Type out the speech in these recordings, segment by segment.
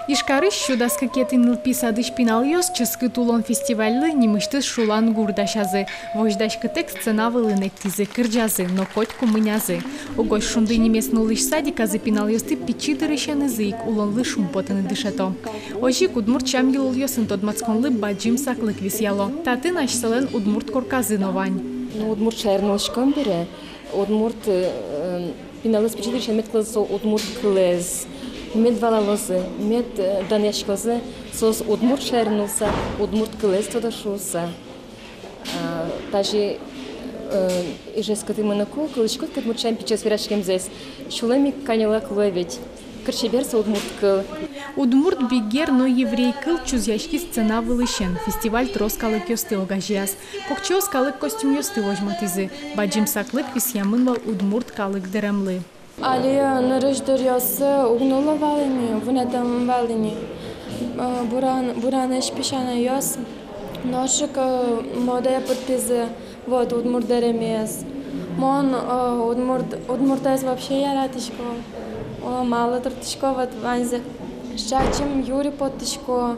Ишкарыш шудас кекетин писады шпиналиос ческы тулон фестивальлы нимыштыз шулан гурдашазы. Вождашкытек сценавылы нектизы кырджазы, но коть кумынязы. Угош шунды немесну лыш садиказы пиналиосты пичидырышаны зыик улонлы шумпотаны дышато. Ожи удмурт шамгил ульосын тодмацконлы баджим саклык висяло. Таты нашселен удмурт корказы новань. Удмурт шайрнылышкан бере, удмурт пиналиос пичидырышаны метклызо удмурт клез. Мед валалозы, мед данешкозы, сос удмурт шайрнулся, удмурт клез туда шулся. Даже ижескаты монаку, клычкот как мурчаем пичес вирашкем здесь. Шулеми канила кловить. Корчеберса удмурт кыл. Удмурт бигер, но еврей кыл чузяшки сцена вылышен. Фестиваль троскалык ёсты огажиас. Кокчос калык костюм ёсты ложматизы. Баджим саклык висямынвал удмурт калык деремлы. Ali nărășdăriosă ugnula valini, vânătăm valini, burane șpișana ios, noșă că modea подпизы, вот удмуртдеремес. Мон удмуртез вообще яратишко, мало тортишко вот ванзе. Шачим Юрий потишко.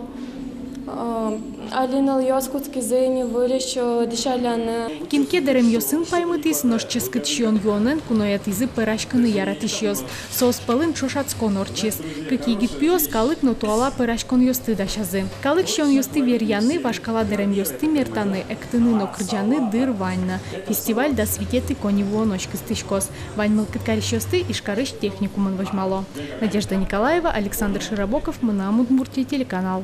Алина Льоскутский зэни вылещу дешаляны. Кинке дерем йосын паймытис, нож ческыт шион юонен куноятизы пырашканы яратишьёс. Сос пылын чошацкон орчис. Кыкигит пиос калык нотуала пырашкон йосты дашазы. Калык шион йосты верьяны, вашкала дерем йосты мертаны, эктыны нокрджаны дыр ваньна. Фестиваль да свететы коневуо ночкыстышкос. Вань мылкыткариш йосты ишкарыш техникумын возьмало. Надежда Николаева, Александр Широбоков, Мына Удмуртия, телеканал.